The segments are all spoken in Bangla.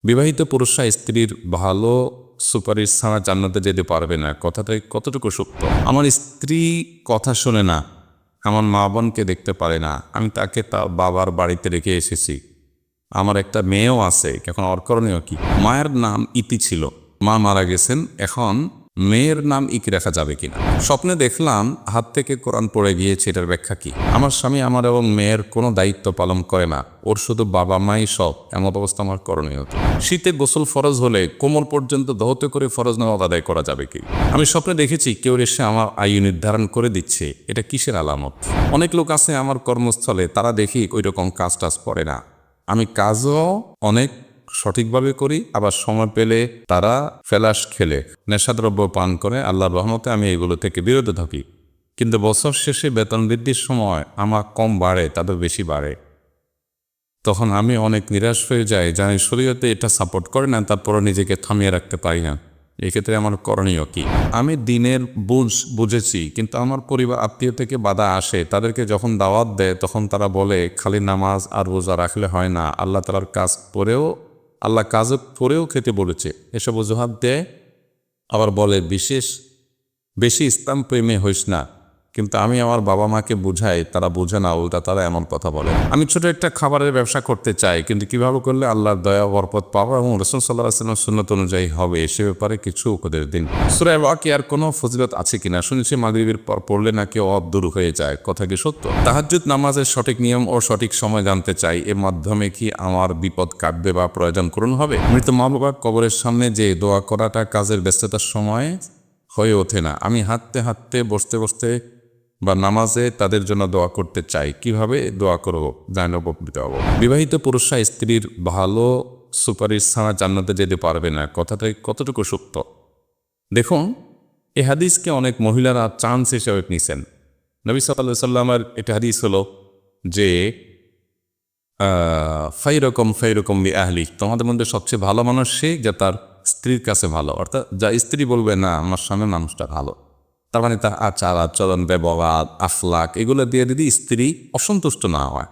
বিবাহিত পুরুষরা স্ত্রীর ভালো সুপারিশ ছাড়া জান্নাতে যেতে পারবে না, কথাটাই কতটুকু সত্য? আমার স্ত্রী কথা শোনে না, আমার মা বোনকে দেখতে পারে না, আমি তাকে তার বাবার বাড়িতে রেখে এসেছি। আমার একটা মেয়েও আছে, এখন ওর করণীয় কি? মায়ের নাম ইতি ছিল, মা মারা গেছেন, এখন মেয়ের নাম ইকি রাখা যাবে কিনা? স্বপ্নে দেখলাম হাত থেকে কোরআন পড়ে গিয়েছে, এটার ব্যাখ্যা কি? আমার স্বামী আমার এবং মেয়ের কোনো দায়িত্ব পালন করে না, ওর শুধু বাবা মাই সব, এমন অবস্থা আমার করণীয় কি? শীতে গোসল ফরজ হলে কোমর পর্যন্ত ধৌত করে ফরজ নামাজ আদায় করা যাবে কি? আমি স্বপ্নে দেখেছি কেউ এসে আমার আয়ু নির্ধারণ করে দিচ্ছে, এটা কিসের আলামত? অনেক লোক আছে আমার কর্মস্থলে, তারা দেখি ওই রকম কাজ টাজ করে না, আমি কাজও অনেক সঠিকভাবে করি, আবার সময় পেলে তারা ফেলাস খেলে নেশাদ্রব্য পান করে। আল্লাহর রহমতে আমি এগুলো থেকে বিরত থাকি, কিন্তু বছর শেষে বেতন বৃদ্ধির সময় আমার কম বাড়ে, তাদের বেশি বাড়ে। তখন আমি অনেক নিরাশ হয়ে যাই, জানি শরীয়তে এটা সাপোর্ট করে না, তারপরও নিজেকে থামিয়ে রাখতে পারি না। এক্ষেত্রে আমার করণীয় কি? আমি দিনের বুঝেছি, কিন্তু আমার পরিবার আত্মীয় থেকে বাধা আসে। তাদেরকে যখন দাওয়াত দেয় তখন তারা বলে খালি নামাজ আর রোজা রাখলে হয় না, আল্লাহ তাআলার কাজ করেও, আল্লাহ কাজ করেও খেতে বলেছে, এসব অজুহাত দেয়। আবার বলে বেশি ইসলাম প্রেমে হইস না, কিন্তু আমি আমার বাবা মাকে বুঝাই, তারা বুঝে না, উল্টা তারা এমন কথা বলে। আমি ছোট একটা খাবারের ব্যবসা করতে চাই, কিন্তু কিভাবে করলে আল্লাহর দয়া বরকত পাবো এবং রাসূল সাল্লাল্লাহু আলাইহি ওয়াসাল্লামের সুন্নাত অনুযায়ী হবে, সে ব্যাপারে কিছু উপদেশ দিন। সূরা ওয়াকিয়ার কোনো ফজিলত আছে কিনা? শুনেছি মাগরিবের পর পড়লে নাকি অদ দূর হয়ে যায়, কথা কি সত্য? তাহাজ্জুদ নামাজের সঠিক নিয়ম ও সঠিক সময় জানতে চাই, এর মাধ্যমে কি আমার বিপদ কাটবে বা প্রয়োজন পূরণ হবে? মৃত মা বাবার কবরের সামনে যে দোয়া করাটা কাজের ব্যস্ততার সময় হয়ে ওঠে না, আমি হাঁটতে হাঁটতে বসতে বসতে বা নামাজে তাদের জন্য দোয়া করতে চাই, কিভাবে দোয়া করব জানি উপকৃত হব? বিবাহিত পুরুষরা স্ত্রীর ভালো সুপারিশ ছাড়া জান্নাতে যেতে পারবে না, কথাটাই কতটুকু সত্য? দেখুন, এ হাদিসকে অনেক মহিলারা চান্স হিসেবে নিছেন। নবী সাল্লাল্লাহু আলাইহি সাল্লামের এটা হাদিস হলো যে ফাইরকম বি আহলি, তোমাদের মধ্যে সবচেয়ে ভালো মানুষ সে যা তার স্ত্রীর কাছে ভালো, অর্থাৎ যা স্ত্রী বলবে না আমার স্বামী মানুষটা ভালো, তার মানে তার আচার আচরণ ব্যবহার আখলাক এগুলো দিয়ে যদি স্ত্রী অসন্তুষ্ট না হয়,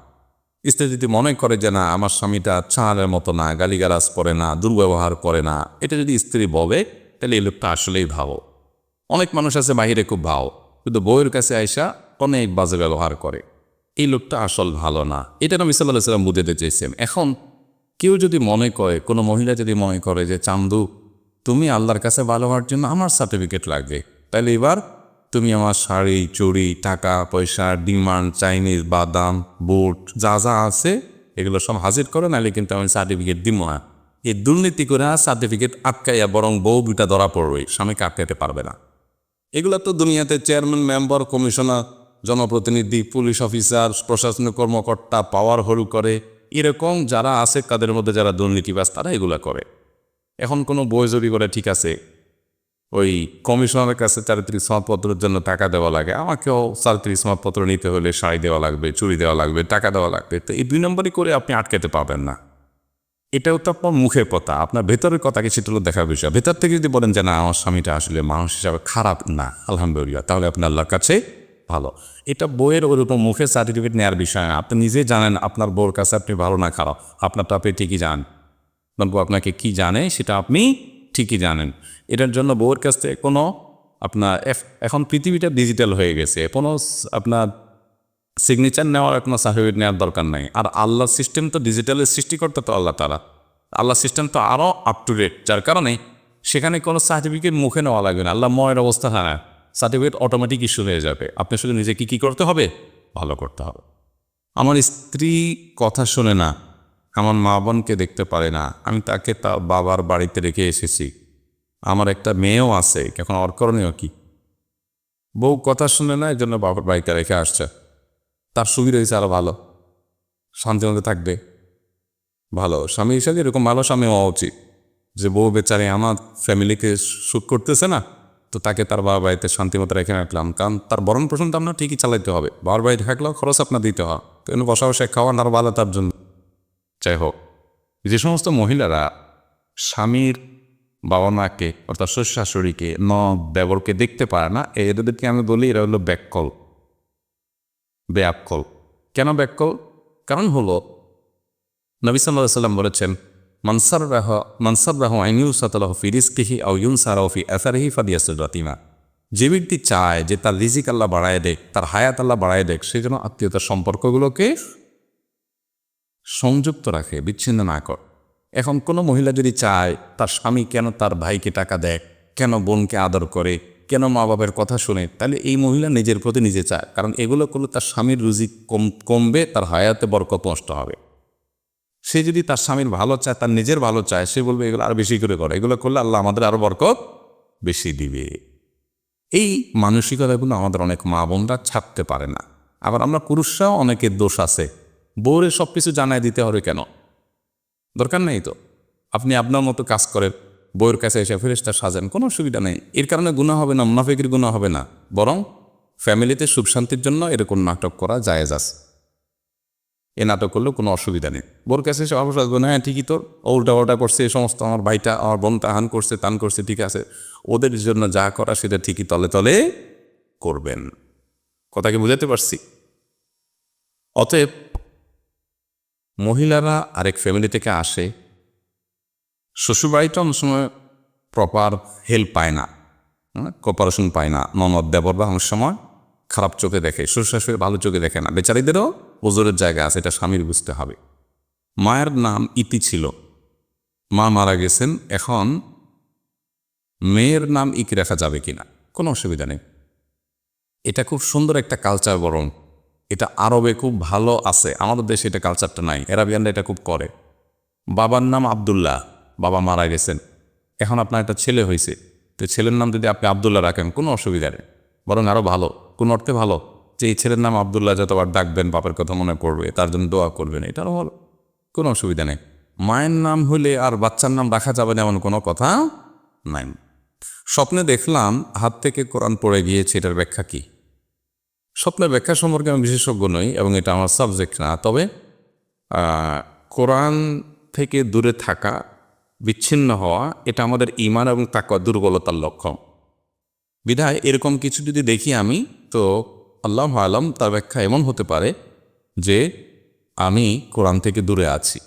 স্ত্রী যদি মনে করে যে না আমার স্বামীটা চাঁড়ের মতো না, গালিগালাজ করে না, দুর্ব্যবহার করে না, এটা যদি স্ত্রী বলে, তাহলে এই লোকটা আসলেই ভালো। অনেক মানুষ আছে বাহিরে খুব ভালো, কিন্তু বউয়ের কাছে আইসা অনেক বাজে ব্যবহার করে, এই লোকটা আসল ভালো না। এটা নবী সাল্লাল্লাহু আলাইহি ওয়াসাল্লাম বুঝাতে চেয়েছেন। এখন কেউ যদি মনে করে, কোনো মহিলা যদি মনে করে যে চান্দু তুমি আল্লাহর কাছে ভালো হওয়ার জন্য আমার সার্টিফিকেট লাগবে, তাহলে এবার তুমি আমার শাড়ি চুড়ি টাকা পয়সা ডিমান্ড চাইনিজ বাদাম বুট যা যা আছে এগুলো সব হাজির করো, নাহলে কিন্তু আমি সার্টিফিকেট দিব না। এই দুর্নীতি করে সার্টিফিকেট আটকাইয়া বরং বউ দুটা ধরা পড়বে, স্বামীকে আটকাইতে পারবে না। এগুলো তো দুনিয়াতে চেয়ারম্যান মেম্বার কমিশনার জনপ্রতিনিধি পুলিশ অফিসার প্রশাসনিক কর্মকর্তা পাওয়ার হরু করে, এরকম যারা আছে কাদের মধ্যে যারা দুর্নীতিবাজ তারা এগুলা করে। এখন কোনো বই জড়ি করে ঠিক আছে, ওই কমিশনারের কাছে চারিত্রিক সনদপত্রের জন্য টাকা দেওয়া লাগে, আমাকেও চারিত্রিক সনদপত্র নিতে হলে শাড়ি দেওয়া লাগবে, চুড়ি দেওয়া লাগবে, টাকা দেওয়া লাগবে, তো এই দুই নম্বরই করে আপনি আটকাতে পারবেন না। এটাও তো আপনার মুখের কথা, আপনার ভেতরের কথাকে সেটা হলো দেখার বিষয়। ভেতর থেকে যদি বলেন যে না আমার স্বামীটা আসলে মানুষ হিসাবে খারাপ না, আলহামদুলিল্লাহ, তাহলে আপনি আল্লাহর কাছে ভালো। এটা বইয়ের ওরকম মুখের সার্টিফিকেট নেওয়ার বিষয় না। আপনি নিজেই জানেন আপনার বউর কাছে আপনি ভালো না খারাপ, আপনারটা আপনি ঠিকই জানেন, আপনার বউ আপনাকে কী জানে সেটা আপনি ঠিকই জানেন। এটার জন্য বউয়ের কাছ থেকে কোনো আপনার এখন পৃথিবীটা ডিজিটাল হয়ে গেছে, কোনো আপনার সিগনেচার নেওয়ার কোনো সার্টিফিকেট নেওয়ার দরকার নাই। আর আল্লাহর সিস্টেম তো ডিজিটালের সৃষ্টিকর্তা তো আল্লাহ তাআলা, আল্লাহ সিস্টেম তো আরও আপ টু ডেট, যার কারণে সেখানে কোনো সার্টিফিকেট মুখে নেওয়া লাগবে না। আল্লাহ ময়ের অবস্থা হ্যাঁ, সার্টিফিকেট অটোমেটিক ইস্যু হয়ে যাবে। আপনি শুধু নিজেকে কী করতে হবে? ভালো করতে হবে। আমার স্ত্রী কথা শোনে না, আমার মা বোনকে দেখতে পারে না, আমি তাকে তার বাবার বাড়িতে রেখে এসেছি। আমার একটা মেয়েও আছে, এখন ওর করণীয় কি? বউ কথা শুনে না, এই জন্য বাবার বাড়িতে রেখে আসছে, তার সুবিধা হয়েছে আরও ভালো, শান্তি মতো থাকবে। ভালো স্বামী হিসাবে এরকম ভালো স্বামী হওয়া উচিত যে বউ বেচারে আমার ফ্যামিলিকে শ্যুট করতেছে না, তো তাকে তার বাবার বাড়িতে শান্তিমতো রেখে রাখলাম, কারণ তার ভরণ পোষণ তো আপনার ঠিকই চালাইতে হবে, বাবার বাড়িতে থাকলেও খরচ আপনার দিতে হয়, তো এনে বসা বসে খাওয়ান আর ভালো তার জন্য। যাই হোক, যে সমস্ত মহিলারা স্বামীর বাবা মাকে অর্থাৎ শ্বশুর শাশুড়িকে দেবরকে দেখতে পারে না, এদেরকে আমি বলি এরা হলো ব্যাককল, ব্যাককল। কেন ব্যাককল? কারণ হলো নবী সাল্লাল্লাহু আলাইহি ওয়াসাল্লাম বলেছেন মানসাররাহু আন ইউসাতালাহু ফি রিজকিহি আও ইউনসারাহু ফি আসারিহি ফালিয়াসিল রাতিমা। যে ব্যক্তি চায় যে তার রিজিক আল্লাহ বাড়ায় দেখ, তার হায়াত আল্লাহ বাড়ায় দেখ, সে যেন আত্মীয়তার সম্পর্কগুলোকে সংযুক্ত রাখে, বিচ্ছিন্ন না কর। এখন কোনো মহিলা যদি চায় তার স্বামী কেন তার ভাইকে টাকা দেয়, কেন বোনকে আদর করে, কেন মা বাবার কথা শুনে, তাহলে এই মহিলা নিজের প্রতি নিজে চায়। কারণ এগুলো করলে তার স্বামীর রুজি কমবে, তার হায়াতে বরকত নষ্ট হবে। সে যদি তার স্বামীর ভালো চায়, তার নিজের ভালো চায়, সে বলবে এগুলো আরো বেশি করে করে, এগুলো করলে আল্লাহ আমাদের আরো বরকত বেশি দিবে। এই মানসিকতাগুলো আমাদের অনেক মা বোনরা ছাড়তে পারে না। আবার আমরা পুরুষরাও অনেকের দোষ আছে, বউরে সব কিছু জানায় দিতে হবে কেন? দরকার নেই তো। আপনি আপনার মতো কাজ করেন, বউয়ের কাছে এসে ফেরেশতা সাজেন, কোনো অসুবিধা নেই। এর কারণে গুনাহ হবে না, মুনাফিকের গুনাহ হবে না, বরং ফ্যামিলিতে সুখ শান্তির জন্য এরকম নাটক করা জায়েজ আছে। এ নাটক করলেও কোনো অসুবিধা নেই। বোর কাছে এসে অবশ্য আসবে না, হ্যাঁ ঠিকই তোর উল্টা করছে, এই সমস্ত আমার ভাইটা আমার বোনটা হান করছে, তান করছে, ঠিক আছে, ওদের জন্য যা করা সেটা ঠিকই তলে তলে করবেন। কথা কি বুঝাতে পারছি? অতএব মহিলারা আরেক ফ্যামিলি থেকে আসে, শ্বশুরবাড়িটা অনেক সময় প্রপার হেল্প পায় না, কোপারেশন পায় না। ননদ দেবররা অনেক সময় খারাপ চোখে দেখে, শ্বশুর শাশুড়ি ভালো চোখে দেখে না। বেচারিদেরও ওজোরের জায়গা আছে, এটা স্বামীর বুঝতে হবে। মায়ের নাম ইতি ছিল, মা মারা গেছেন, এখন মেয়ের নাম ইকি রাখা যাবে কিনা? কোনো অসুবিধা নেই। এটা খুব সুন্দর একটা কালচার, বরং এটা আরবে খুব ভালো আছে, আমাদের দেশে এটা কালচারটা নাই। আরাবিয়ানরা এটা খুব করে। বাবার নাম আবদুল্লাহ, বাবা মারা গেছেন, এখন আপনার একটা ছেলে হয়েছে, তো ছেলের নাম যদি আপনি আবদুল্লাহ রাখেন কোনো অসুবিধা নেই, বরং আরও ভালো। কোন অর্থে ভালো? যে এই ছেলের নাম আবদুল্লাহ, যতবার ডাকবেন বাপের কথা মনে পড়বে, তার জন্য দোয়া করবেন, এটারও ভালো, কোনো অসুবিধা নেই। মায়ের নাম হলে আর বাচ্চার নাম রাখা যাবে না এমন কোনো কথা নাই। স্বপ্নে দেখলাম হাত থেকে কোরআন পড়ে গিয়েছে, এটার ব্যাখ্যা কি? স্বপ্নের ব্যাখ্যা সম্পর্কে আমি বিশেষজ্ঞ নই এবং এটা আমার সাবজেক্ট না। তবে কোরআন থেকে দূরে থাকা, বিচ্ছিন্ন হওয়া, এটা আমাদের ঈমান এবং তাকওয়া দুর্বলতার লক্ষণ। বিধায় এরকম কিছু যদি দেখি আমি, তো আল্লাহু আলাম তার ব্যাখ্যা এমন হতে পারে যে আমি কোরআন থেকে দূরে আছি।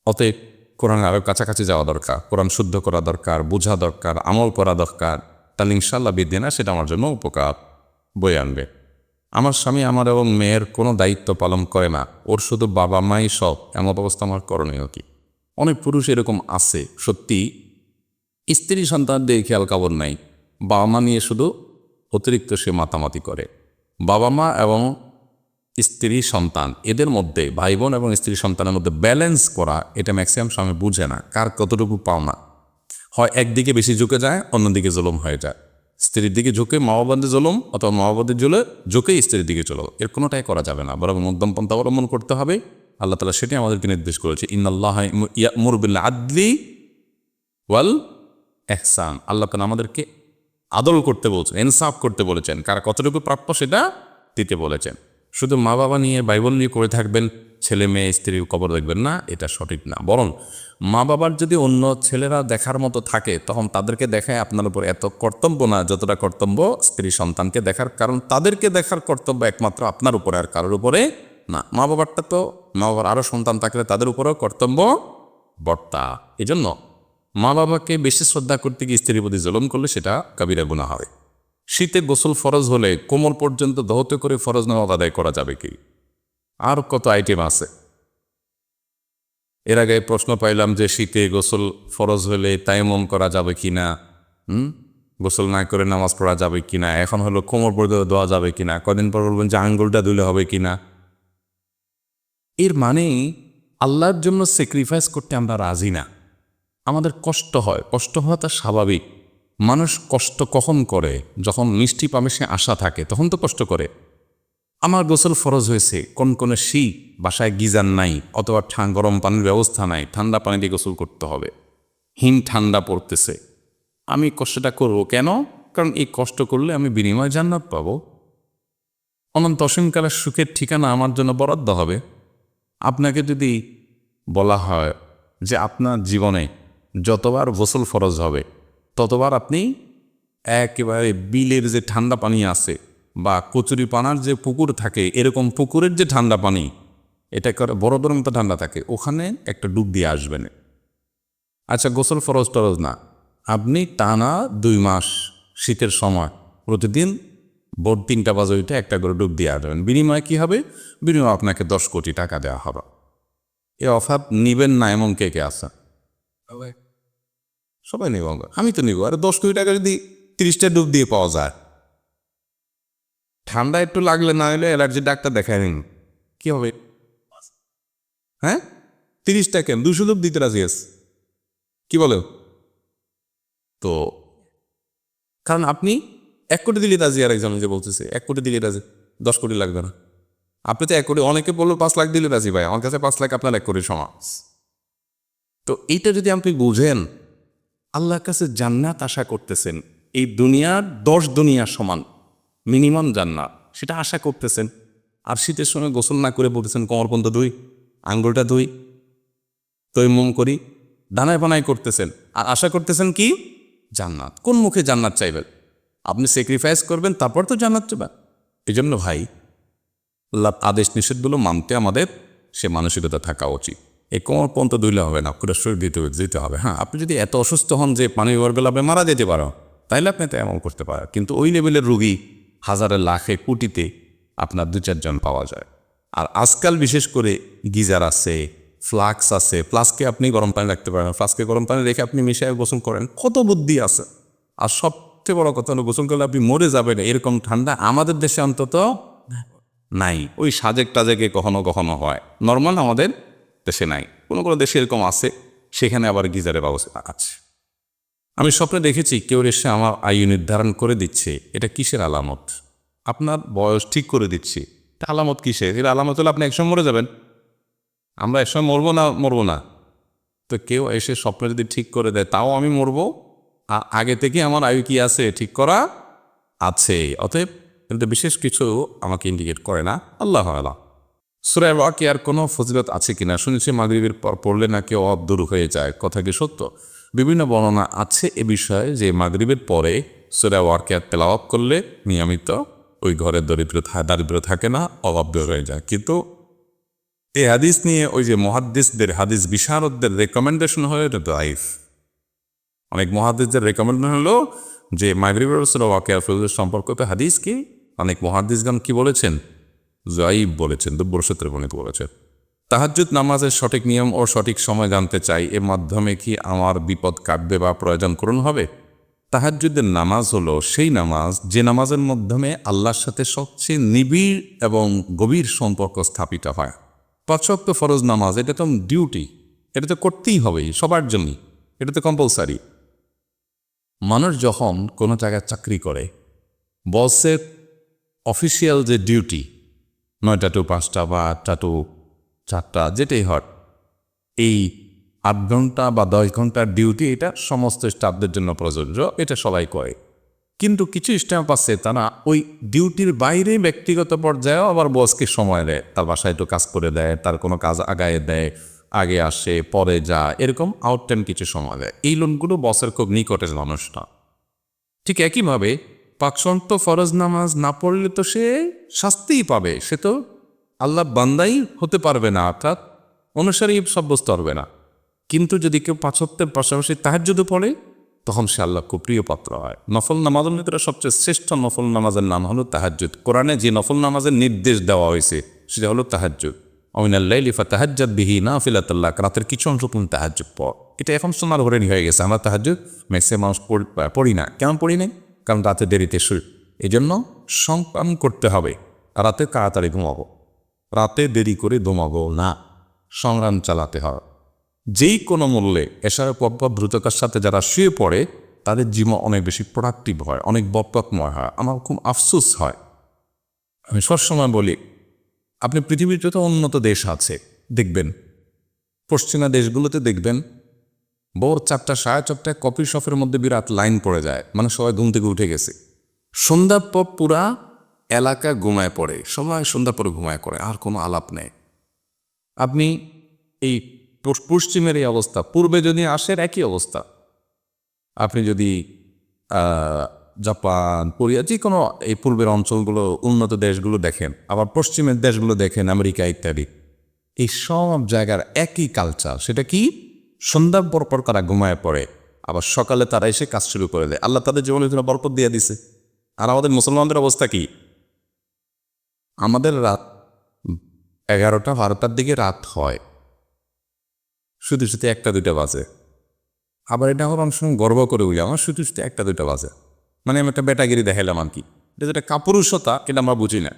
অতএব কোরআন আরও কাছাকাছি যাওয়া দরকার, কোরআন শুদ্ধ করা দরকার, বোঝা দরকার, আমল করা দরকার। তাহলে ইনশাআল্লাহ বিদ্যা সেটা আমার জন্য উপকার বয়ে আনবে। আমার স্বামী আমার এবং মেয়ের কোনো দায়িত্ব পালন করে না, ওর শুধু বাবা মাই সব, এমন অবস্থা আমার করণীয় কি? অনেক পুরুষ এরকম আছে, সত্যি স্ত্রী সন্তান দিয়ে খেয়াল কাবর নাই, বাবা মা নিয়ে শুধু অতিরিক্ত সে মাতামাতি করে। বাবা মা এবং স্ত্রী সন্তান, এদের মধ্যে ভাই বোন এবং স্ত্রী সন্তানের মধ্যে ব্যালেন্স করা, এটা ম্যাক্সিমাম স্বামী বুঝে না, কার কতটুকু পাওনা। হয় একদিকে বেশি ঝুঁকে যায়, অন্যদিকে জুলুম হয়ে যায়। স্ত্রীর দিকে ঝুঁকে মা বাবাদের জুলুম, অথবা মা বাবাদের ঝুঁকে স্ত্রীর দিকে চলো, এর কোনোটাই করা যাবে না, বরং মধ্যম পন্থা অবলম্বন করতে হবে। আল্লাহ তাআলা সেটি আমাদেরকে নির্দেশ করেছে, ইন্নাল্লাহা ইয়া'মুরু বিল আদলি ওয়াল ইহসান। আল্লাহ তাআলা আমাদেরকে আদল করতে বলছেন, ইনসাফ করতে বলেছেন, কার কতটুকু প্রাপ্য সেটা দিতে বলেছেন। শুধু মা বাবা নিয়ে, বাইবেল নিয়ে করে থাকবেন, ছেলে মেয়ে স্ত্রীর কবর দেখবেন না, এটা সঠিক না। বরং মা বাবার যদি অন্য ছেলেরা দেখার মতো থাকে, তখন তাদেরকে দেখায় আপনার উপর এত কর্তব্য না যতটা কর্তব্য স্ত্রী সন্তানকে দেখার। কারণ তাদেরকে দেখার কর্তব্য একমাত্র আপনার উপরে, আর কারোর উপরে না। মা বাবারটা তো, মা বাবার আরও সন্তান থাকলে তাদের উপরেও কর্তব্য বর্তা। এই জন্য মা বাবাকে বেশি শ্রদ্ধা করতে গিয়ে স্ত্রীর প্রতি জুলুম করলে সেটা কাবিরা গুনাহ হবে। শীতে গোসল ফরজ হলে কোমর পর্যন্ত ধৌত করে ফরজ নামাজ আদায় করা যাবে কি? আর কত আইটেম আছে। এর আগে প্রশ্ন পাইলাম যে শীতে গোসল ফরজ হলে তায়াম্মুম করা যাবে কি না, গোসল না করে নামাজ পড়া যাবে কি না। এখন হলো কোমর পর্যন্ত দেওয়া যাবে কি না। কদিন পর বলবেন যে আঙ্গুলটা ধুলে হবে কি না। এর মানে আল্লাহর জন্য স্যাক্রিফাইস করতে আমরা রাজি না। আমাদের কষ্ট হয়, কষ্ট হওয়া তা স্বাভাবিক। মানুষ কষ্ট কখন করে? যখন মিষ্টি পামেশে আশা থাকে, তখন তো কষ্ট করে। আমার গোসল ফরজ হয়েছে, কোন শীত, বাসায় গিজার নাই, অথবা গরম পানির ব্যবস্থা নাই, ঠান্ডা পানি দিয়ে গোসল করতে হবে, হিম ঠান্ডা পড়তেছে, আমি কষ্টটা করব কেন? কারণ এই কষ্ট করলে আমি বিনিময় জান্নাত পাবো, অনন্ত অসীমকালের সুখের ঠিকানা আমার জন্য বরাদ্দ হবে। আপনাকে যদি বলা হয় যে আপনার জীবনে যতবার গোসল ফরজ হবে ততবার আপনি একেবারে বিলের যে ঠান্ডা পানি আছে বা কচুরি পানার যে পুকুর থাকে, এরকম পুকুরের যে ঠান্ডা পানি, এটা করে বরফের মতো ঠান্ডা থাকে, ওখানে একটা ডুব দিয়ে আসবেন। আচ্ছা, গোসল ফরজ টরজ না, আপনি টানা 2 মাস শীতের সময় প্রতিদিন ভোর 3টা বাজে উঠে একটা করে ডুব দিয়ে আসবেন, বিনিময়ে কী হবে? বিনিময়ে আপনাকে 10 কোটি টাকা দেওয়া হবে। এ অফার নিবেন না এমন কে কে আছে? সবাই নিব, আমি তো নিব। আরে 10 কোটি টাকা যদি 30টা ডুব দিয়ে পাওয়া যায়, ঠান্ডা একটু লাগলে না হলে অ্যালার্জি ডাক্তার দেখায় নিন, কী হবে? হ্যাঁ, 30টা কেন 200 ডুব দিতে রাজি আছে, কি বলো? তো কারণ আপনি 1 কোটি দিলে রাজি, আর একজন যে বলতেছে 1 কোটি দিলে রাজি, 10 কোটি লাগবে না। আপনি তো 1 কোটি, অনেকে বললো 5 লাখ দিলে রাজি। ভাই, আমার কাছে 5 লাখ আপনার 1 কোটি সমান। তো এইটা যদি আপনি বুঝেন, আল্লাহর কাছে জান্নাত আশা করতেছেন, এই দুনিয়ার 10 দুনিয়া সমান মিনিমাম জান্নাত, সেটা আশা করতেছেন, আর শীতের সময় গোসল না করে বলতেছেন কোমর পর্যন্ত ধুই, আঙ্গুলটা ধুই, তৈমুম করি, দানায় বানায় করতেছেন, আর আশা করতেছেন কি? জান্নাত। কোন মুখে জান্নাত চাইবেন? আপনি স্যাক্রিফাইস করবেন, তারপর তো জান্নাত চাইবেন। এই জন্য ভাই, আল্লাহ আদেশ নিষেধগুলো মানতে আমাদের সে মানসিকতা থাকা উচিত। এই কোমর পর্যন্ত ধুইলে হবে না, পুরো শরীর দিতে হবে। হ্যাঁ, আপনি যদি এত অসুস্থ হন যে পানি ব্যবহার করলে আপনি মারা যেতে পারেন, তাইলে আপনি তো এমন করতে পারেন। কিন্তু ওই লেভেলের রুগী হাজারে লাখে কোটিতে আপনার 2-4 জন পাওয়া যায়। আর আজকাল বিশেষ করে গিজার আছে, ফ্লাক্স আছে, ফ্লাস্কে আপনি গরম পানি রাখতে পারেন, ফ্লাস্কে গরম পানি রেখে আপনি মিশিয়ে গোসল করেন, কত বুদ্ধি আছে। আর সবচেয়ে বড় কথা হলো, গোসল করলে আপনি মরে যাবেন এরকম ঠান্ডা আমাদের দেশে অন্তত নাই। ওই সাজেক টাজেকে কখনো কখনো হয়, নর্মাল আমাদের দেশে নাই। কোনো কোনো দেশে এরকম আছে, সেখানে আবার গিজারের ব্যবস্থা আছে। আমি স্বপ্নে দেখেছি কেউ এসে আমার আয়ু নির্ধারণ করে দিচ্ছে, এটা কিসের আলামত? আপনার বয়স ঠিক করে দিচ্ছি, এটা আলামত কিসের? এটা আলামত হলে আপনি একসময় মরে যাবেন। আমরা একসময় মরবো না। তো কেউ এসে স্বপ্নে যদি ঠিক করে দেয়, তাও আমি মরবো, আগে থেকে আমার আয়ু কি আছে ঠিক করা আছে। অতএব কিন্তু বিশেষ কিছু আমাকে ইন্ডিকেট করে না। আল্লাহ আল্লাহ। সূরা ওয়াকিয়ার কোনো ফজিলত আছে কিনা? শুনেছি মাগরিবের পর পড়লে নাকি অভাব দূর হয়ে যায়, কথা কি সত্য? বিভিন্ন বর্ণনা আছে এ বিষয়ে যে মাগরিবের পরে সূরা ওয়াকিয়া তেলাওয়াত করলে নিয়মিত ওই ঘরের দারিদ্র থাকে না, অভাব দূর হয়ে যায়। কিন্তু এই হাদিস নিয়ে ওই যে মুহাদ্দিসদের, হাদিস বিশারদদের রেকমেন্ডেশন হলো এটা দাইফ। অনেক মুহাদ্দিসদের রেকমেন্ডেশন হলো যে মাগরিবের সূরা ওয়াকিয়া ফজিলত সম্পর্কিত হাদিস কি অনেক মুহাদ্দিসগণ কি বলেছেন? যায়িব বলেছেন, দুর্বল সূত্রে বর্ণিত বলেছেন। তাহাজ্জুদ নামাজের সঠিক নিয়ম ও সঠিক সময় জানতে চাই, এর মাধ্যমে কি আমার বিপদ কাটবে বা প্রয়োজন পূরণ হবে? তাহাজ্জুদের নামাজ হলো সেই নামাজ যে নামাজের মাধ্যমে আল্লাহর সাথে সবচেয়ে নিবিড় এবং গভীর সম্পর্ক স্থাপিত হয়। 5 ওয়াক্ত ফরজ নামাজ, এটা তো ডিউটি, এটা তো করতেই হবে সবার জন্যই, এটা তো কম্পালসারি। মানুষ যখন কোনো জায়গায় চাকরি করে, বসের অফিসিয়াল যে ডিউটি 9টা to 5টা বা 8টা to 4টা যেটাই হয়, এই 8 ঘন্টা বা 10 ঘন্টার ডিউটি, এটা সমস্ত স্টাফদের জন্য প্রযোজ্য, এটা সবাই করে। কিন্তু কিছু স্টাফ আছে তারা ওই ডিউটির বাইরে ব্যক্তিগত পর্যায়েও আবার বসকে সময় দেয়, তার বাসায় একটু কাজ করে দেয়, তার কোনো কাজ আগায় দেয়, আগে আসে পরে যা, এরকম আউট টাইম কিছু সময় দেয়। এই লোকগুলো বসের খুব নিকটের মানুষ না। ঠিক একইভাবে 5 ওয়াক্ত ফরজ নামাজ না পড়লে তো সে শাস্তিই পাবে, সে তো আল্লাহ বান্দাই হতে পারবে না, অর্থাৎ অনুসারী সাব্যস্ত হবে না। কিন্তু যদি কেউ 5 ওয়াক্তের পাশাপাশি তাহাজ্জুদও পড়ে, তখন সে আল্লাহ খুব প্রিয় পাত্র হয়। নফল নামাজের ভিতরে সবচেয়ে শ্রেষ্ঠ নফল নামাজের নাম হলো তাহাজ্জুদ। কোরআনে যে নফল নামাজের নির্দেশ দেওয়া হয়েছে সেটা হলো তাহাজ্জুদ। ওমিনাল লাইলি ফাতাহাজ্জাদ বিহি নাফিলাতাল লাক, রাতের কিছু অংশ তুমি তাহাজ্জুদ পড়। এটা এখন সোনার হরেন হয়ে গেছে। আমরা তাহাজ্জুদ ম্যাক্সিমাম মানুষ পড়ি না। কেমন পড়ি না? কারণ রাতে দেরিতে শুই। এই জন্য সংগ্রাম করতে হবে, রাতে তাড়াতাড়ি ঘুমাবো, রাতে দেরি করে ঘুমাবো না, সংগ্রাম চালাতে হবে যেই কোনো মূল্যে। এশার পর দ্রুততার সাথে যারা শুয়ে পড়ে তাদের জীবন অনেক বেশি প্রোডাক্টিভ হয়, অনেক বরকতময় হয়। আমার খুব আফসোস হয়, আমি সবসময় বলি, আপনি পৃথিবীর যত উন্নত দেশ আছে দেখবেন, পশ্চিমা দেশগুলোতে দেখবেন ভোর 4টা 4:30টায় কফি শপের মধ্যে বিরাট লাইন পড়ে যায়, মানে সবাই ঘুম থেকে উঠে গেছে। সন্ধ্যার পর পুরা এলাকা ঘুমায় পড়ে, সবাই সন্ধ্যার পরে ঘুমায় পড়ে, আর কোনো আলাপ নেই। আপনি এই পশ্চিমের এই অবস্থা, পূর্বে যদি আসেন একই অবস্থা। আপনি যদি জাপান, কোরিয়া, যে কোনো এই পূর্বের অঞ্চলগুলো, উন্নত দেশগুলো দেখেন, আবার পশ্চিমের দেশগুলো দেখেন, আমেরিকা ইত্যাদি, এই সব জায়গার একই কালচার। সেটা কি? সন্ধ্যার পর তারা ঘুমায় পড়ে, আবার সকালে তারা এসে কাজ শুরু করে দেয়। আল্লাহ তাদের জীবনে বরকত দিয়ে দিছে। আর আমাদের মুসলমানদের অবস্থা কি? আমাদের রাত 11টা 12টার দিকে রাত হয়, শুধু 1টা 2টা বাজে। আবার এটা আমার অনেক সময় গর্ব করে বলি, আমার শুধু 1টা 2টা বাজে, মানে আমি একটা বেটাগিরি দেখাইলাম আর কি। এটা যেটা কাপুরুষতা, এটা আমরা বুঝি না।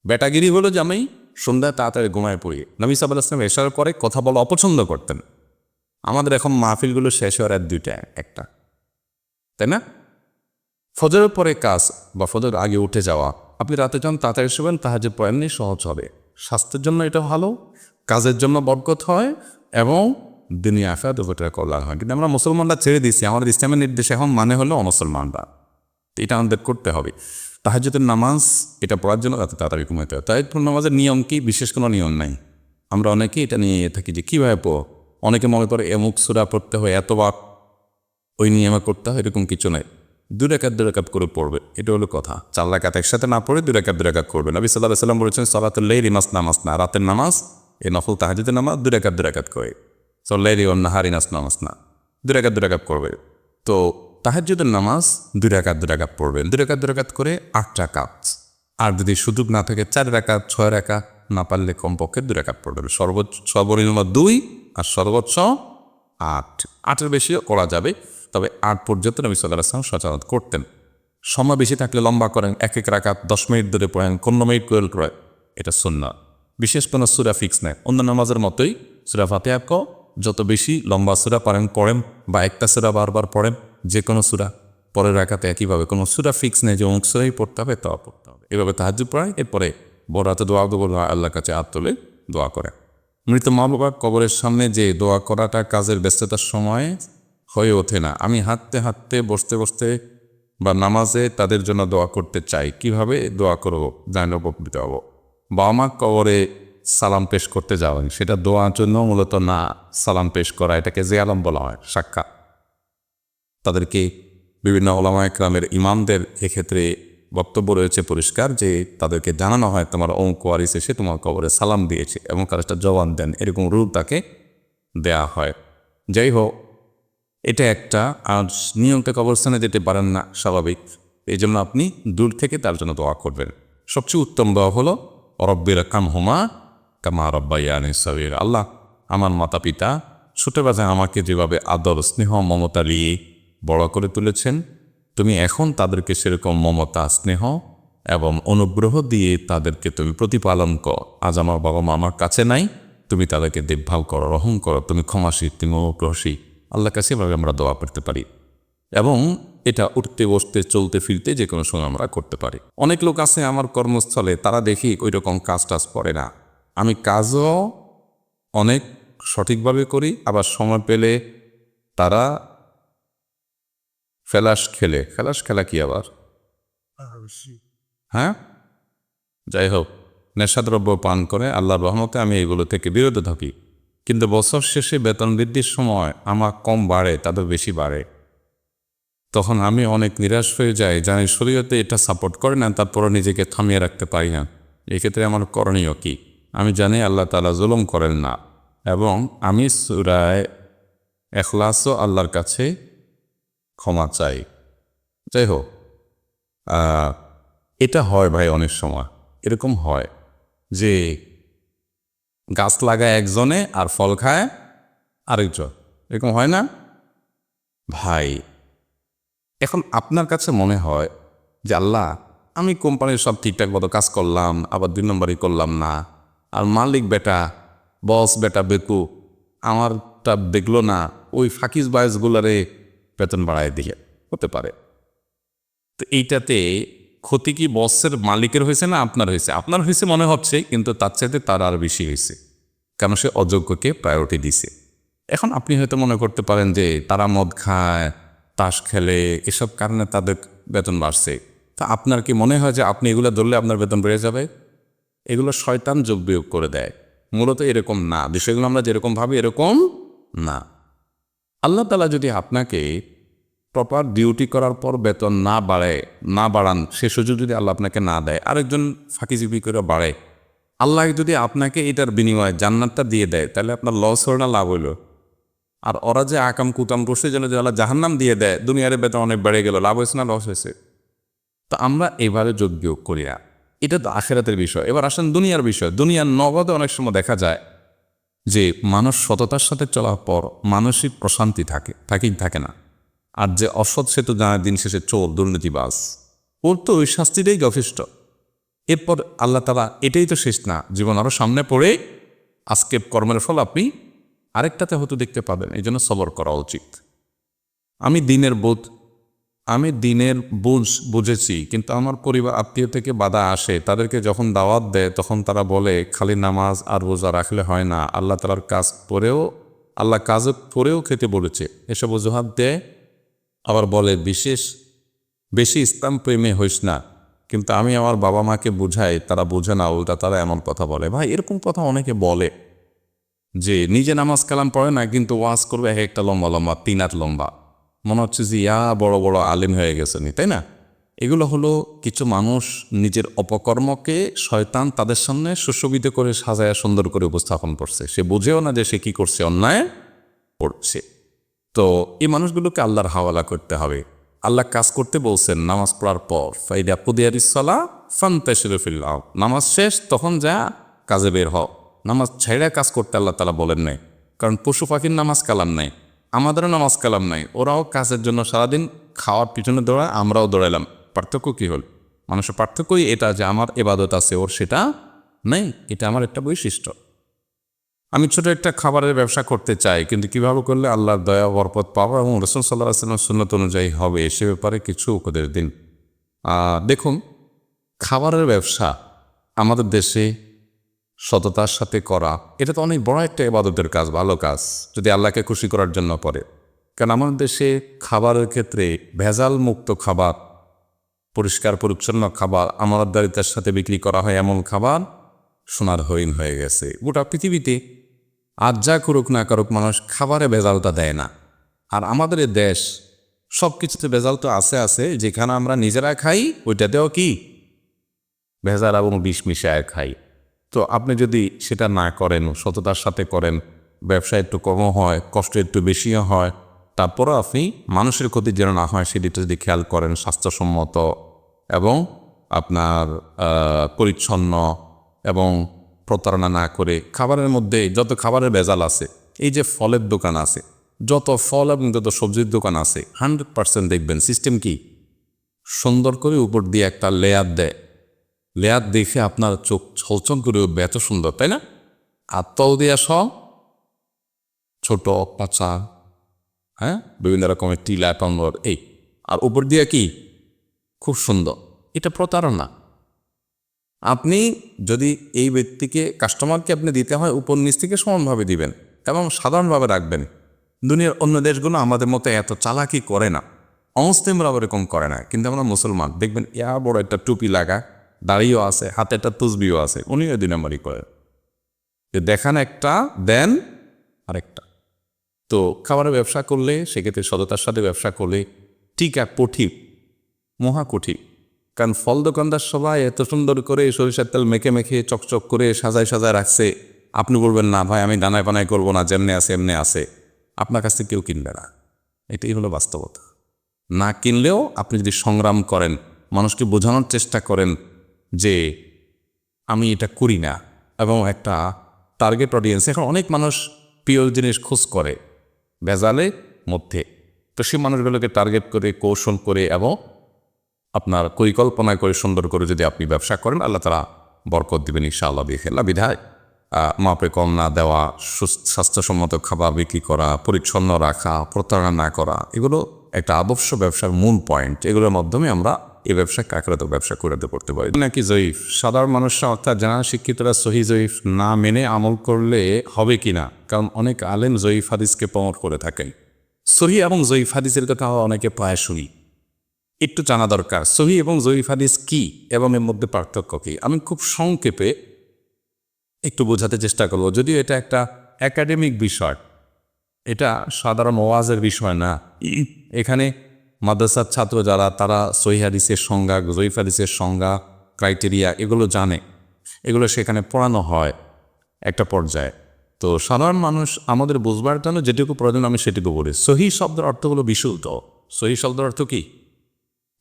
বেটাগিরি হলো যে আমি সন্ধ্যায় তাড়াতাড়ি ঘুমায় পড়ি। নবী সাল্লাল্লাহু আলাইহি ওয়াসাল্লাম এশার পরে কথা বলা অপছন্দ করতেন। আমাদের এখন মাহফিলগুলো শেষ হওয়ার রাত 2টা 1টা, তাই না? ফজরের পরে কাজ বা ফজর আগে উঠে যাওয়া, আপনি রাতে যখন তাড়াতাড়ি শুবেন তাহাজ্জুদ পড়েন নি, সহজ হবে। স্বাস্থ্যের জন্য এটা ভালো, কাজের জন্য বরকত হয় এবং দুনিয়া আখিরাত উভয়টার কল্যাণ হয়। কিন্তু আমরা মুসলমানরা ছেড়ে দিচ্ছি, আমাদের ইসলামের নির্দেশ এখন মানে হলো অমুসলমানরা। এটা আমাদের করতে হবে। তাহাজ্জুদের নামাজ এটা পড়ার জন্য রাতে তাড়াতাড়ি ঘুমাতে হবে। তাহাজ্জুদ নামাজের নিয়ম কি? বিশেষ কোনো নিয়ম নাই। আমরা অনেকেই এটা নিয়ে থাকি যে কীভাবে পড়ো। অনেকে মনে করে এমুক সূরা পড়তে হয়, এতবার ওই নিয়মে করতে হয়, এরকম কিছু নাই। 2 রাকাত করে পড়বে, এটা হলো কথা। 4 রাকাত একসাথে না পড়ে 2 রাকাত করবে। নবী সাল্লাল্লাহু আলাইহি ওয়াসাল্লাম বলেছেন সালাতুল লাইলি মাসনা মাসনা, রাতের নামাজ এই নফল তাহাজ্জুদের নামাজ 2 রাকাত করে। লাইলি ওয়ান নাহারি মাসনা মাসনা, 2 রাকাত করবে। তো তাহাজ্জুদের নামাজ 2 রাকাত পড়বেন, 2 রাকাত করে 8 রাকাত। আর যদি সুযোগ না থাকে 4 রাকাত 6 রাকাত, না পারলে কমপক্ষে 2 রাকাত পড়বেন। সর্বনিম্ন 2 আর সর্বোচ্চ 8। 8-এর বেশিও করা যাবে, তবে 8 পর্যন্ত নবী সাল্লাল্লাহু আলাইহি ওয়াসাল্লাম সচরাচর করতেন। সময় বেশি থাকলে লম্বা করেন, 1 রাকাত 10 মিনিট ধরে পড়েন, 15 মিনিট করে, এটা সুন্নাত। বিশেষ কোনো সূরা ফিক্স নেই। অন্য নামাজের মতোই সূরা ফাতিহা যত বেশি লম্বা সূরা পড়েন বা একটা সূরা বারবার পড়েন, যে কোনো সূরা পরের রাকাতে একইভাবে, কোনো সূরা ফিক্স নেই যে অমুক সূরাই পড়তে হবে, তা পড়তে হবে। এভাবে তাহাজ্জুদ পড়ায়। এরপরে বড় রাতে দোয়া আল্লাহর কাছে হাত তুলে দোয়া করে। মৃত মা বাবার কবরের সামনে যে দোয়া করাটা কাজের ব্যস্ততার সময় হয়ে ওঠে না। আমি হাঁটতে বসতে বা নামাজে তাদের জন্য দোয়া করতে চাই। কিভাবে দোয়া করব জানলে উপকৃত হব। বাবা মা কবরে সালাম পেশ করতে যাওয়া, সেটা দোয়ার জন্য মূলত না, সালাম পেশ করা, এটাকে জিয়ারত বলা হয়, সাক্ষাৎ। তাদেরকে বিভিন্ন উলামা ইকরামের ইমামদের এক্ষেত্রে বক্তব্য রয়েছে পরিষ্কার, যে তাদেরকে জানানো হয় তোমার অমুক ওয়ারিস এসে তোমার কবরে সালাম দিয়েছে এবং কাজটা জবান দেন, এরকম রূপ তাকে দেয়া হয়। যাই হোক, এটা একটা। আর নিয়মটা কবরস্থানে যেতে পারেন না, স্বাভাবিক। এই জন্য আপনি দূর থেকে তার জন্য দোয়া করবেন। সবচেয়ে উত্তম দোয়া হলো রব্বির কামহুমা কামা রব্বায়ানি সগীরা। আল্লাহ, আমার মাতা পিতা ছোটবেলায় আমাকে যেভাবে আদর স্নেহ মমতা দিয়ে বড় করে তুলেছেন, তুমি এখন তাদেরকে সেরকম মমতা স্নেহ এবং অনুগ্রহ দিয়ে তাদেরকে তুমি প্রতিপালন করো। আজ আমার বাবা মা আমার কাছে নাই, তুমি তাদেরকে দেখভাল করো, রহম করো, তুমি ক্ষমাশীল, তুমি অনুগ্রহশীল। আল্লাহর কাছে এভাবে আমরা দোয়া করতে পারি এবং এটা উঠতে বসতে চলতে ফিরতে যে কোনো সময় আমরা করতে পারি। অনেক লোক আছে আমার কর্মস্থলে, তারা দেখি ওই রকম কাজ করে না। আমি কাজও অনেক সঠিকভাবে করি, আবার সময় পেলে তারা ফেলাস খেলা কি আবার, হ্যাঁ, যাই হোক, নেশাদ্রব্য পান করে। আল্লাহর রহমতে আমি এগুলো থেকে বিরত থাকি। কিন্তু বছর শেষে বেতন বৃদ্ধির সময় আমার কম বাড়ে, তাদের বেশি বাড়ে। তখন আমি অনেক নিরাশ হয়ে যাই, জানি শরীয়তে এটা সাপোর্ট করে না, তারপরও নিজেকে থামিয়ে রাখতে পারি না। এক্ষেত্রে আমার করণীয় কি? আমি জানি আল্লাহ তাআলা জুলুম করেন না এবং আমি সূরা ইখলাসও আল্লাহর কাছে ক্ষমা চাই। যাই হোক, এটা হয় ভাই, অনেক সময় এরকম হয় যে গাছ লাগায় একজনে আর ফল খায় আরেকজন, এরকম হয় না ভাই? এখন আপনার কাছে মনে হয় যে আল্লাহ, আমি কোম্পানির সব ঠিকঠাক মতো কাজ করলাম, আবার 2 নম্বরই করলাম না, আর মালিক বেটা, বস বেটা বেকু আমারটা দেখলো না, ওই ফাঁকিজ বায়সগুলারে বেতন বাড়ায় দিয়ে হতে পারে। তো এইটাতে ক্ষতি কি বসের মালিকের হয়েছে না আপনার হয়েছে? আপনার হয়েছে মনে হচ্ছে, কিন্তু তার চাইতে তার আর বেশি হয়েছে, কারণ সে অযোগ্যকে প্রায়োরিটি দিছে। এখন আপনি হয়তো মনে করতে পারেন যে তারা মদ খায়, তাস খেলে, এসব কারণে তাদের বেতন বাড়ছে। তা আপনার কি মনে হয় যে আপনি এগুলো ধরলে আপনার বেতন বেড়ে যাবে? এগুলো শয়তান যোগ বিয়োগ করে দেয়। মূলত এরকম না, বিষয়গুলো আমরা যেরকম ভাবি এরকম না। আল্লাহ তাআলা যদি আপনাকে প্রপার ডিউটি করার পর বেতন না বাড়ান, সে সুযোগ যদি আল্লাহ আপনাকে না দেয়, আরেকজন ফাঁকিজীবী করে বাড়ায়, আল্লাহ যদি আপনাকে এটার বিনিময়ে জান্নাতটা দিয়ে দেয়, তাহলে আপনার লস হলো না লাভ হইল? আর ওরা যে আকাম কুতাম বসে যেন যে আল্লাহ জাহান্নাম দিয়ে দেয়, দুনিয়ার বেতন অনেক বেড়ে গেল, লাভ হয়েছে না লস হয়েছে? তো আমরা এবারে যোগ বিয়োগ করি না, এটা তো আখেরাতের বিষয়। এবার আসেন দুনিয়ার বিষয়। দুনিয়ার নগদে অনেক সময় দেখা যায় যে মানুষ সততার সাথে চলার পর মানসিক প্রশান্তি থাকে না। আর যে অসৎ সে তো জানা দিন শেষে চোর, দুর্নীতিবাজ, ওর তো ওই শাস্তিটাই যথেষ্ট। এরপর আল্লাহ তাআলা এটাই তো শেষ না, জীবন আরও সামনে পড়ে আজকে কর্মের ফল আপনি আরেকটাতে হয়তো দেখতে পাবেন। এই জন্য সবর করা উচিত। আমি দিনের বুঝেছি, কিন্তু আমার পরিবার আত্মীয় থেকে বাধা আসে। তাদেরকে যখন দাওয়াত দেয় তখন তারা বলে খালি নামাজ আর রোজা রাখলে হয় না, আল্লাহ তাআলার কাজ করেও খেতে বলেছে, এসব অজুহাত দেয়। আবার বলে বেশি ইসলাম প্রেমে হইস না। কিন্তু আমি আমার বাবা মাকে বুঝাই, তারা বোঝে না, উল্টা তারা এমন কথা বলে। ভাই, এরকম কথা অনেকে বলে যে নিজে নামাজ কালাম পড়ে না, কিন্তু ওয়াজ করবে এক একটা লম্বা লম্বা 3 হাত লম্বা, মনে হচ্ছে যে বড় বড় আলিম হয়ে গেছেন, তাই না? এগুলো হলো কিছু মানুষ নিজের অপকর্মকে শয়তান তাদের সামনে সুশোভিত করে সাজায়া সুন্দর করে উপস্থাপন করছে। সে বুঝেও না যে সে কি করছে, অন্যায় করছে। তো এই মানুষগুলোকে আল্লাহর হাওয়ালা করতে হবে। আল্লাহ কাজ করতে বলছেন নামাজ পড়ার পর, ফাইদা কুদিয়ারিস সালাহ ফান্তাশিরু ফিল আরদ, নামাজ শেষ তখন যা কাজে বের হও। নামাজ ছেড়ে কাজ করতে আল্লাহ তাআলা বলেন নাই, কারণ পশু পাখির নামাজ কালাম নাই, আমাদেরও নামাজ কালাম নাই। ওরাও কাজের জন্য সারাদিন খাওয়ার পিছনে দৌড়ায়, আমরাও দৌড়াইলাম। পার্থক্য কী হল? মানুষের পার্থক্যই এটা যে আমার ইবাদত আছে, ওর সেটা নেই। এটা আমার একটা বৈশিষ্ট্য। আমি ছোট একটা খাবারের ব্যবসা করতে চাই, কিন্তু কিভাবে করলে আল্লাহর দয়া বরকত পাবো এবং রাসূল সাল্লাল্লাহু আলাইহি ওয়াসাল্লামের সুন্নাত অনুযায়ী হবে, সে ব্যাপারে কিছু উপদেশ দিন। দেখুন, খাবারের ব্যবসা আমাদের দেশে সততার সাথে করা, এটা তো অনেক বড় একটা ইবাদতের কাজ, ভালো কাজ, যদি আল্লাহকে খুশি করার জন্য করে। কারণ আমাদের দেশে খাবারের ক্ষেত্রে ভেজাল মুক্ত খাবার, পরিষ্কার পরিচ্ছন্ন খাবার, আমানতদারিতার সাথে বিক্রি করা হয় এমন খাবার সোনার হরিণ হয়ে গেছে গোটা পৃথিবীতে। আর যা করুক না করুক, মানুষ খাবারে ভেজালটা দেয় না। আর আমাদের এই দেশ সব কিছুতে ভেজাল তো আছে, যেখানে আমরা নিজেরা খাই ওইটাতেও কি ভেজাল এবং বিষ মিশায় খাই। তো আপনি যদি সেটা না করেন, সততার সাথে করেন, ব্যবসা একটু কমও হয়, কষ্ট একটু বেশিও হয়, তারপরও আপনি মানুষের ক্ষতি যেন না হয় সেদিকটা যদি খেয়াল করেন, স্বাস্থ্যসম্মত এবং আপনার পরিচ্ছন্ন এবং প্রতারণা না করে, খাবারের মধ্যে যত খাবারের ভেজাল আছে, এই যে ফলের দোকান আছে, যত ফল এবং যত সবজির দোকান আছে, 100% দেখবেন সিস্টেম কি সুন্দর করে উপর দিয়ে একটা লেয়ার দেয়। লেয়ার দেখে আপনার চোখ ছলছল করে উঠবে, এত সুন্দর, তাই না? আর তল দিয়া সব ছোট পাচা, বিভিন্ন রকমের টিলা টন্দর, এই আর উপর দিয়ে কি খুব সুন্দর। এটা প্রতারণা। আপনি যদি এই ব্যক্তিকে, কাস্টমারকে আপনি দিতে হয় উপর নিচ থেকে সমানভাবে দিবেন এবং সাধারণভাবে রাখবেন। দুনিয়ার অন্য দেশগুলো আমাদের মতো এত চালাকি করে না, অমুসলিমরা এরকম করে না। কিন্তু আমরা মুসলমান দেখবেন বড় একটা টুপি লাগা, দাড়িও আছে, হাতে একটা তসবিও আছে, উনিও 2 নম্বরই করেন, যে দেখান একটা দেন আরেকটা। তো খাবারের ব্যবসা করলে সেক্ষেত্রে সততার সাথে ব্যবসা করলে কঠিন, মহা কঠিন। কারণ ফল দোকানদার সবাই এত সুন্দর করে সরিষার তেল মেখে মেখে চকচক করে সাজায় রাখছে, আপনি বলবেন না ভাই আমি ডানায় বানায় করবো না, যেমনি আছে এমনি আছে, আপনার কাছ থেকে কেউ কিনবে না। এটাই হলো বাস্তবতা। না কিনলেও আপনি যদি সংগ্রাম করেন, মানুষকে বোঝানোর চেষ্টা করেন যে আমি এটা করি না, এবং একটা টার্গেট অডিয়েন্স, এখন অনেক মানুষ প্রিয় জিনিস খোঁজ করে ভেজালের মধ্যে, তো সেই মানুষগুলোকে টার্গেট করে, কৌশল করে এবং আপনার পরিকল্পনা করে সুন্দর করে যদি আপনি ব্যবসা করেন, আল্লাহ তাআলা বরকত দিবেন ইনশাআল্লাহ বিখাল্লাহ। বিধায় মাপে কম না দেওয়া, স্বাস্থ্যসম্মত খাবার বিক্রি করা, পরিচ্ছন্ন রাখা, প্রতারণা না করা, এগুলো একটা আদর্শ ব্যবসার মূল পয়েন্ট। এগুলোর মাধ্যমে আমরা এই ব্যবসাকে আখেরাতের ব্যবসা করে করতে পারি। নাকি জয়ীফ, সাধারণ মানুষরা অর্থাৎ যারা শিক্ষিতরা সহি জয়ীফ না মেনে আমল করলে হবে কিনা? কারণ অনেক আলেম জয়ীফ হাদিসকে প্রমোট করে থাকেন। সহি এবং জয়ীফ হাদিসের কথা অনেকে প্রায় শুনি, একটু জানা দরকার সহি এবং জয়ীফ হাদিস কি এবং এর মধ্যে পার্থক্য কি। আমি খুব সংক্ষেপে একটু বোঝাতে চেষ্টা করব, যদিও এটা একটা একাডেমিক বিষয়, এটা সাধারণ ওয়াজের বিষয় না। এখানে মাদ্রাসার ছাত্র যারা, তারা সহিহ হাদিসের সংজ্ঞা, জয়ীফ হাদিসের সংজ্ঞা, ক্রাইটেরিয়া এগুলো জানে, এগুলো সেখানে পড়ানো হয় একটা পর্যায়ে। তো সাধারণ মানুষ আমাদের বুঝবার জন্য যেটুকু প্রয়োজন আমি সেটুকু বলি। সহি শব্দের অর্থ হলো বিশুদ্ধ। সহি শব্দের অর্থ কি?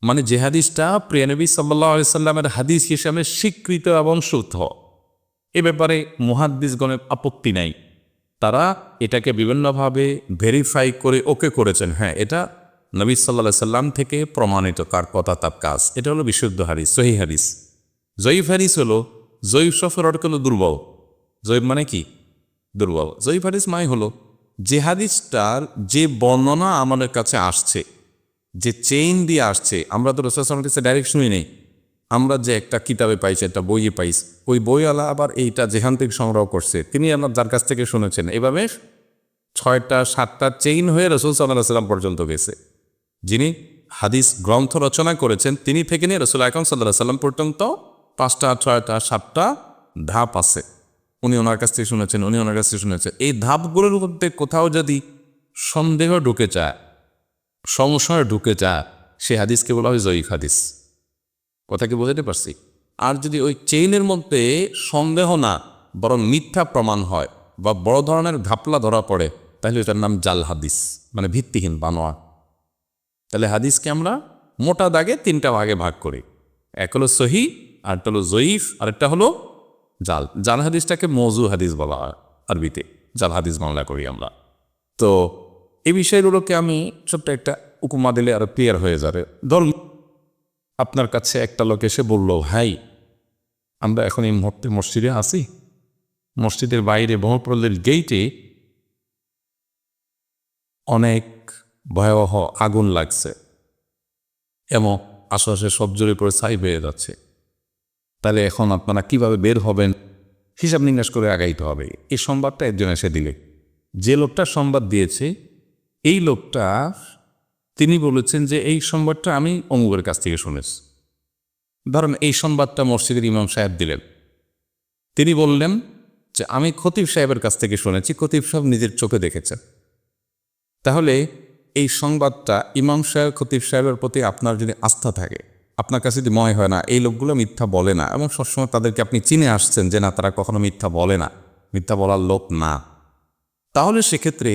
মানে যে হাদিসটা প্রিয় নবী সাল্লাল্লাহু আলাইহি সাল্লামের হাদিস হিসেবে স্বীকৃত এবং শুদ্ধ, এ ব্যাপারে মুহাদ্দিসগণের আপত্তি নাই। তারা এটাকে বিভিন্নভাবে ভেরিফাই করে ওকে করেছেন, হ্যাঁ এটা নবী সাল্লাল্লাহু আলাইহি সাল্লাম থেকে প্রমাণিত, কার কথা তার কাজ। এটা হলো বিশুদ্ধ হাদিস, সহি হাদিস। জয়ীফ হাদিস হলো, জয়ীফ শব্দের অর্থ হলো দুর্বল। জয়ীফ মানে কি? দুর্বল। জয়ীফ হাদিস মানে হলো যে হাদিসটার যে বর্ণনা আমাদের কাছে আসছে, যে চেইন দিয়ে আসছে, আমরা তো রাসূল সাল্লাল্লাহু আলাইহি ওয়াসাল্লামের কাছে ডাইরেক্ট শুনি নেই, আমরা যে একটা কিতাবে পাইছি, একটা বইয়ে পাইছি, ওই বইওয়ালা আবার এইটা যেখান থেকে সংগ্রহ করছে তিনি আমার যার কাছ থেকে শুনেছেন, এভাবে 6টা 7টা চেইন হয়ে রাসূল সাল্লাল্লাহু আলাইহি ওয়াসাল্লাম পর্যন্ত গেছে। যিনি হাদিস গ্রন্থ রচনা করেছেন তিনি থেকে নিয়ে রাসূল আকরাম সাল্লাল্লাহু আলাইহি ওয়াসাল্লাম পর্যন্ত 5টা 6টা 7টা ধাপ আছে। উনি ওনার কাছ থেকে শুনেছেন, উনি ওনার কাছ থেকে শুনেছেন। এই ধাপগুলোর মধ্যে কোথাও যদি সন্দেহ ঢুকে যায়, সংশয় ঢুকে যায়, সে হাদিসকে বলা হয় জয়ীফ হাদিস। কথা কি বোঝাতে পারছি? আর যদি ওই চেইনের মধ্যে সন্দেহ না বরং মিথ্যা প্রমাণ হয় বা বড় ধরনের ঘাপলা ধরা পড়ে, তাহলে এটার নাম জাল হাদিস, মানে ভিত্তিহীন বানোয়া। তাহলে হাদিসকে আমরা মোটা দাগে 3টা ভাগে ভাগ করি। এক হলো সহি, আরেকটা হলো জয়ীফ, আরেকটা হলো জাল। জাল হাদিসটাকে মওযু হাদিস বলা হয় আরবিতে, জাল হাদিস বাংলা করি আমরা। তো এই বিষয়গুলোকে আমি ছোট্ট একটা উপমা দিলে আরো ক্লিয়ার হয়ে যাবে। ধরুন আপনার কাছে একটা লোক এসে বলল, ভাই আমরা এখন এই মুহূর্তে মসজিদে আছি, মসজিদের বাইরে বহুপ্রলের গেইটে অনেক ভয়াবহ আগুন লাগছে এবং আশেপাশে সব জোরে পড়ে ছাই বেড়ে যাচ্ছে। তাহলে এখন আপনারা কিভাবে বের হবেন হিসাব নিকাশ করে আগাইতে হবে। এই সংবাদটা একজন এসে দিলে, যে লোকটা সংবাদ দিয়েছে এই লোকটা তিনি বলেছেন যে এই সংবাদটা আমি অমুকের কাছ থেকে শুনেছি। ধরেন এই সংবাদটা মসজিদের ইমাম সাহেব দিলেন, তিনি বললেন যে আমি খতিব সাহেবের কাছ থেকে শুনেছি, খতিব সাহেব নিজের চোখে দেখেছেন। তাহলে এই সংবাদটা ইমাম সাহেব খতিব সাহেবের প্রতি আপনার যদি আস্থা থাকে, আপনার কাছে যদি মনে হয় না এই লোকগুলো মিথ্যা বলে না, এবং সবসময় তাদেরকে আপনি চিনে আসছেন যে না তারা কখনো মিথ্যা বলে না, মিথ্যা বলার লোক না, তাহলে সেক্ষেত্রে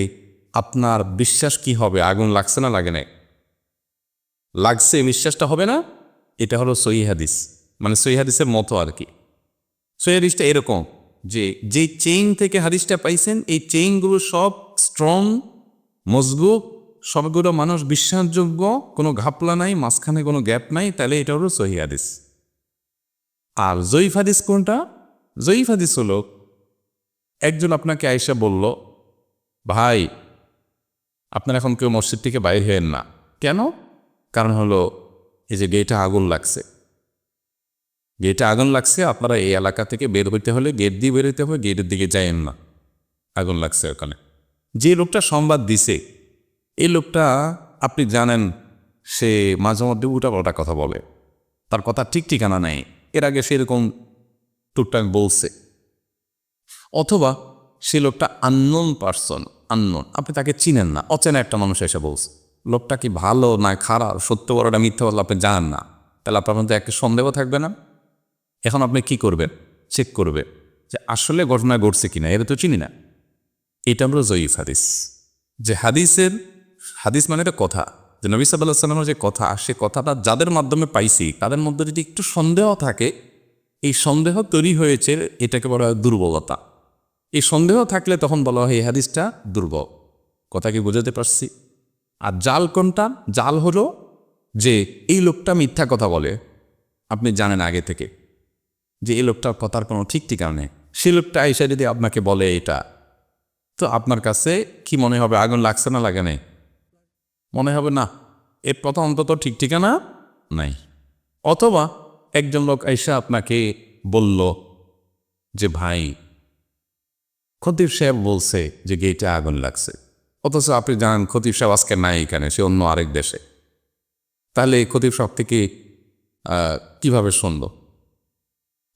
আপনার বিশ্বাস কি হবে? আগুন লাগছে না লাগে নাই? লাগছে, বিশ্বাসটা হবে না। এটা হলো সহিহ হাদিস, মানে সহিহ হাদিসের মতো আর কি। সহিহ হাদিসটা এরকম যে যেই চেইন থেকে হাদিসটা পাইছেন এই চেইনগুলো সব স্ট্রং, মজবুত, সবগুলো মানুষ বিশ্বাসযোগ্য, কোনো ঘাপলা নাই, মাঝখানে কোনো গ্যাপ নাই, তাহলে এটা হলো সহিহ হাদিস। আর জয়ীফ হাদিস কোনটা? জয়ীফ হাদিস হলো একজন আপনাকে আয়েশা বলল, ভাই আপনার এখন কেউ মসজিদ থেকে বাইর হয়েন না। কেন? কারণ হলো এই যে গেটে আগুন লাগছে, গেটে আগুন লাগছে, আপনারা এই এলাকা থেকে বের হইতে হলে গেট দিয়ে বের হইতে হবে, গেটের দিকে যাইয়েন না, আগুন লাগছে ওখানে। যে লোকটা সংবাদ দিছে এই লোকটা আপনি জানেন সে মাঝে মধ্যে উল্টাপাল্টা কথা বলে, তার কথা ঠিক ঠিকানা নেই, এর আগে সেরকম টুকটাক বলছে। অথবা সে লোকটা আননোন পারসন, আননোন, আপনি তাকে চিনেন না, অচেনা একটা মানুষ এসে বলছে। লোকটা কি ভালো না খারাপ, সত্য বড়টা মিথ্যা বলে আপনি জানেন না, তাহলে আপনার মধ্যে একটা সন্দেহ থাকবে না? এখন আপনি কি করবেন? চেক করবে যে আসলে ঘটনা ঘটছে কিনা, এটা তো চিনি না। এটা হলো জয়ীফ হাদিস। যে হাদিস মানে একটা কথা, যে নবী সাল্লাল্লাহু আলাইহি ওয়াসাল্লামের যে কথা, সে কথাটা যাদের মাধ্যমে পাইছি তাদের মধ্যে যদি একটু সন্দেহ থাকে, এই সন্দেহ তৈরি হয়েছে, এটাকে বলা হয় দুর্বলতা। এই সন্দেহ থাকলে তখন বলা হয় এই হাদিসটা দুর্বল। কথা কি বোঝাতে পারছি? আর জাল কোনটা? জাল হলো যে এই লোকটা মিথ্যা কথা বলে, আপনি জানেন আগে থেকে যে এই লোকটার কথার কোনো ঠিক ঠিকানা নেই, সে লোকটা এসে যদি আপনাকে বলে এটা, তো আপনার কাছে কি মনে হবে? আগুন লাগছে না লাগে নাই? মনে হবে না, এর কথা অন্তত ঠিক ঠিকানা নাই। অথবা একজন লোক এসে আপনাকে বলল যে ভাই খতিব সাহেব বলছে যে গেটে আগুন লাগছে, অথচ আপনি জানেন খতিব সাহেব আজকে নাই এখানে, সে অন্য আরেক দেশে। তাহলে এই খতিব সাহেব থেকে কিভাবে শুনব?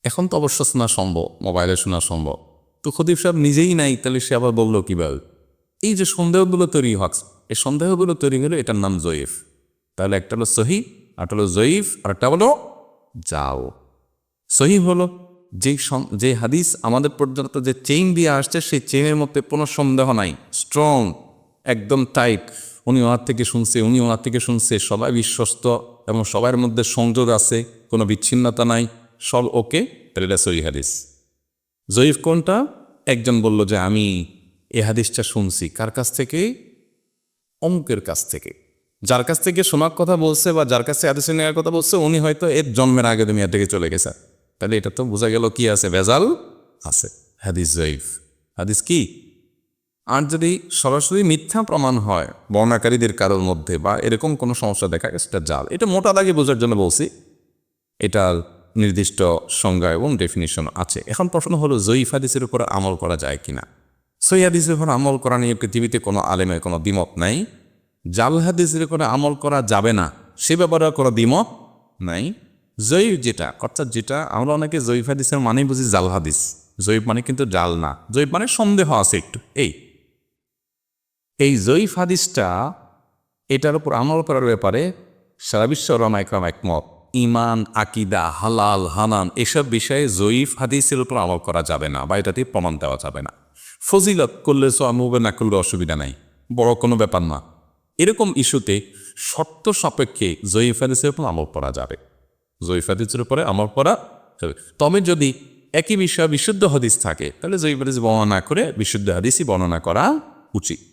এখন তো অবশ্য শোনা সম্ভব, মোবাইলে শোনা সম্ভব, তো খতিব সাহেব নিজেই নাই, তাহলে সে আবার বললো কিভাবে? এই যে সন্দেহগুলো তৈরি হচ্ছে, এই সন্দেহগুলো তৈরি হলো, এটার নাম জয়ীফ। তাহলে একটা হলো সহি, আরেকটা হলো জয়ীফ, আর একটা হলো যাও। সহি হলো যে হাদিস আমাদের পর্যন্ত যে চেইন দিয়ে আসছে সেই চেইনের মধ্যে কোনো সন্দেহ নাই, স্ট্রং, একদম টাইট, উনি ওনার থেকে শুনছে, উনি ওনার থেকে শুনছে, সবাই বিশ্বস্ত এবং সবার মধ্যে সংযোগ আছে, কোনো বিচ্ছিন্নতা নাই, সব ওকে, তাহলে এটা সহিহ হাদিস। জয়ীফ কোনটা? একজন বলল যে আমি এ হাদিসটা শুনছি, কার কাছ থেকে? অমুকের কাছ থেকে। যার কাছ থেকে শোনার কথা বলছে বা যার কাছে হাদিস নেওয়ার কথা বলছে উনি হয়তো এর জন্মের আগে দুনিয়া থেকে চলে গেছে, তাহলে এটা তো বোঝা গেল কি আছে, ভেজাল আছে, হাদিস জয়ীফ। হাদিস কি? আর যদি সরাসরি মিথ্যা প্রমাণ হয় বর্ণাকারীদের কারোর মধ্যে বা এরকম কোনো সমস্যা দেখা গেছে, এটা জাল। এটা মোটা দাগে বোঝার জন্য বলছি, এটার নির্দিষ্ট সংজ্ঞা এবং ডেফিনিশন আছে। এখন প্রশ্ন হলো জয়ীফ হাদিসের উপর আমল করা যায় কিনা। সহিহ হাদিসের উপর আমল করা নিয়ে পৃথিবীতে কোনো আলেমের কোনো দ্বিমত নাই। জাল হাদিসের উপরে আমল করা যাবে না সে ব্যাপারে কোনো দ্বিমত নাই। জয়ীফ যেটা, অর্থাৎ যেটা আমরা অনেকে জয়ীফ হাদিসের মানেই বুঝি জাল হাদিস, জয়ীফ মানে কিন্তু জাল না, জয়ীফ মানে সন্দেহ আছে একটু। এই জয়ীফ হাদিসটা, এটার উপর আমল করার ব্যাপারে সারা বিশ্ব ওলামা ইকরাম একমত। ইমান, আকিদা, হালাল, হারাম এসব বিষয়ে জয়ীফ হাদিসের উপর আমল করা যাবে না বা এটাতে প্রমাণ দেওয়া যাবে না। ফজিলত করলে হবে, না করলে অসুবিধা নাই, বড় কোনো ব্যাপার না। এরকম ইস্যুতে শর্ত সাপেক্ষে জয়ীফ হাদিসের উপর আমল করা যাবে, জয়ীফ হাদিসের উপরে আমল করা যাবে। তবে যদি একই বিষয়ে বিশুদ্ধ হাদিস থাকে তাহলে জয়ীফ হাদিস বর্ণনা করে বিশুদ্ধ হাদিসই বর্ণনা করা উচিত।